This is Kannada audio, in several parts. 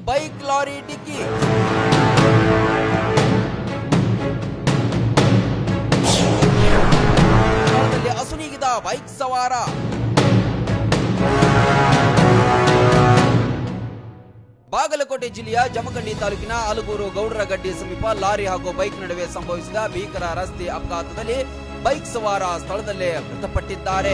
ಬೈಕ್ ಲಾರಿ ಡಿಕ್ಕಿ. ಸ್ಥಳದಲ್ಲಿ ಅಸುನೀಗಿದ ಬೈಕ್ ಸವಾರ. ಬಾಗಲಕೋಟೆ ಜಿಲ್ಲೆಯ ಜಮಖಂಡಿ ತಾಲೂಕಿನ ಅಲಗೂರು ಗೌಡರಗಡ್ಡಿ ಸಮೀಪ ಲಾರಿ ಹಾಗೂ ಬೈಕ್ ನಡುವೆ ಸಂಭವಿಸಿದ ಭೀಕರ ರಸ್ತೆ ಅಪಘಾತದಲ್ಲಿ ಬೈಕ್ ಸವಾರ ಸ್ಥಳದಲ್ಲೇ ಮೃತಪಟ್ಟಿದ್ದಾರೆ.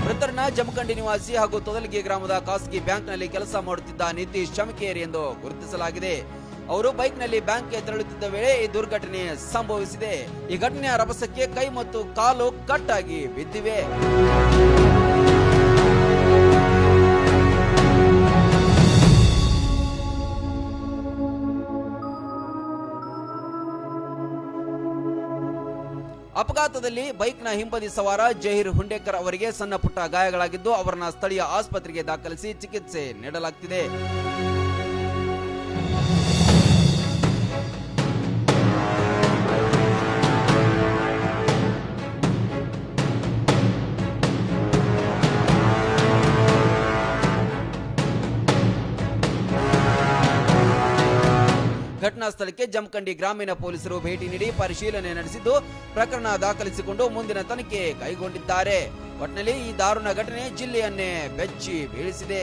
ಮೃತರನ್ನ ಜಮಖಂಡಿ ನಿವಾಸಿ ಹಾಗೂ ತೊದಲಿಗೆ ಗ್ರಾಮದ ಖಾಸಗಿ ಬ್ಯಾಂಕ್ನಲ್ಲಿ ಕೆಲಸ ಮಾಡುತ್ತಿದ್ದ ನಿತೀಶ್ ಚಮಕೇರಿ ಎಂದು ಗುರುತಿಸಲಾಗಿದೆ. ಅವರು ಬೈಕ್ನಲ್ಲಿ ಬ್ಯಾಂಕ್ಗೆ ತೆರಳುತ್ತಿದ್ದ ವೇಳೆ ಈ ದುರ್ಘಟನೆ ಸಂಭವಿಸಿದೆ. ಈ ಘಟನೆಯ ರಭಸಕ್ಕೆ ಕೈ ಮತ್ತು ಕಾಲು ಕಟ್ ಆಗಿ ಬಿದ್ದಿವೆ. ಅಪಘಾತದಲ್ಲಿ ಬೈಕ್ನ ಹಿಂಬದಿ ಸವಾರ ಜಹೀರ್ ಹುಂಡೇಕರ್ ಅವರಿಗೆ ಸಣ್ಣ ಪುಟ್ಟ ಗಾಯಗಳಾಗಿದ್ದು ಅವರನ್ನ ಸ್ಥಳೀಯ ಆಸ್ಪತ್ರೆಗೆ ದಾಖಲಿಸಿ ಚಿಕಿತ್ಸೆ ನೀಡಲಾಗುತ್ತಿದೆ. ಘಟನಾ ಸ್ಥಳಕ್ಕೆ ಜಮಖಂಡಿ ಗ್ರಾಮೀಣ ಪೊಲೀಸರು ಭೇಟಿ ನೀಡಿ ಪರಿಶೀಲನೆ ನಡೆಸಿದ್ದು ಪ್ರಕರಣ ದಾಖಲಿಸಿಕೊಂಡು ಮುಂದಿನ ತನಿಖೆ ಕೈಗೊಂಡಿದ್ದಾರೆ. ಒಟ್ಟಿನಲ್ಲಿ ಈ ದಾರುಣ ಘಟನೆ ಜಿಲ್ಲೆಯನ್ನೇ ಬೆಚ್ಚಿ ಬೀಳಿಸಿದೆ.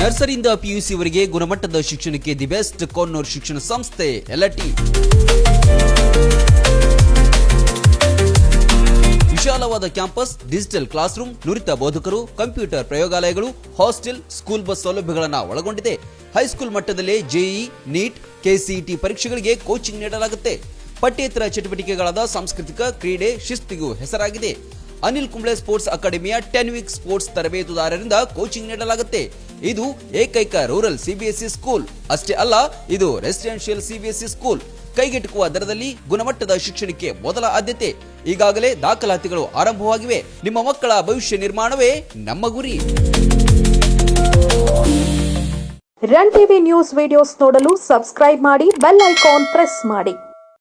ನರ್ಸರಿಯಿಂದ ಪಿಯುಸಿ ವರೆಗೆ ಗುಣಮಟ್ಟದ ಶಿಕ್ಷಣಕ್ಕೆ ದಿ ಬೆಸ್ಟ್ ಕೊನ್ನೂರ್ ಶಿಕ್ಷಣ ಸಂಸ್ಥೆ ಎಲ್ಟಿ. ವಿಶಾಲವಾದ ಕ್ಯಾಂಪಸ್, ಡಿಜಿಟಲ್ ಕ್ಲಾಸ್ ರೂಮ್, ನುರಿತ ಬೋಧಕರು, ಕಂಪ್ಯೂಟರ್ ಪ್ರಯೋಗಾಲಯಗಳು, ಹಾಸ್ಟೆಲ್, ಸ್ಕೂಲ್ ಬಸ್ ಸೌಲಭ್ಯಗಳನ್ನು ಒಳಗೊಂಡಿದೆ. ಹೈಸ್ಕೂಲ್ ಮಟ್ಟದಲ್ಲೇ ಜೆಇಇ, ನೀಟ್, ಕೆಸಿಇಟಿ ಪರೀಕ್ಷೆಗಳಿಗೆ ಕೋಚಿಂಗ್ ನೀಡಲಾಗುತ್ತೆ. ಪಠ್ಯೇತರ ಚಟುವಟಿಕೆಗಳಾದ ಸಾಂಸ್ಕೃತಿಕ, ಕ್ರೀಡೆ, ಶಿಸ್ತಿಗೂ ಹೆಸರಾಗಿದೆ. ಅನಿಲ್ ಕುಂಬ್ಳೆ ಸ್ಪೋರ್ಟ್ಸ್ ಅಕಾಡೆಮಿಯ 10 ವೀಕ್ ಸ್ಪೋರ್ಟ್ಸ್ ತರಬೇತುದಾರರಿಂದ ಕೋಚಿಂಗ್ ನೀಡಲಾಗುತ್ತೆ. ಇದು ಏಕೈಕ ರೂರಲ್ ಸಿಬಿಎಸ್ಇ ಸ್ಕೂಲ್ ಅಷ್ಟೇ ಅಲ್ಲ, ಇದು ರೆಸಿಡೆನ್ಷಿಯಲ್ ಸಿಬಿಎಸ್ಇ ಸ್ಕೂಲ್. ಕೈಗೆಟುಕುವ ದರದಲ್ಲಿ ಗುಣಮಟ್ಟದ ಶಿಕ್ಷಣಕ್ಕೆ ಮೊದಲ ಆದ್ಯತೆ. ಈಗಾಗಲೇ ದಾಖಲಾತಿಗಳು ಆರಂಭವಾಗಿವೆ. ನಿಮ್ಮ ಮಕ್ಕಳ ಭವಿಷ್ಯ ನಿರ್ಮಾಣವೇ ನಮ್ಮ ಗುರಿ. ರನ್ ಟಿವಿ ನ್ಯೂಸ್ ವಿಡಿಯೋಸ್ ನೋಡಲು ಸಬ್ಸ್ಕ್ರೈಬ್ ಮಾಡಿ, ಬೆಲ್ ಐಕಾನ್ ಪ್ರೆಸ್ ಮಾಡಿ.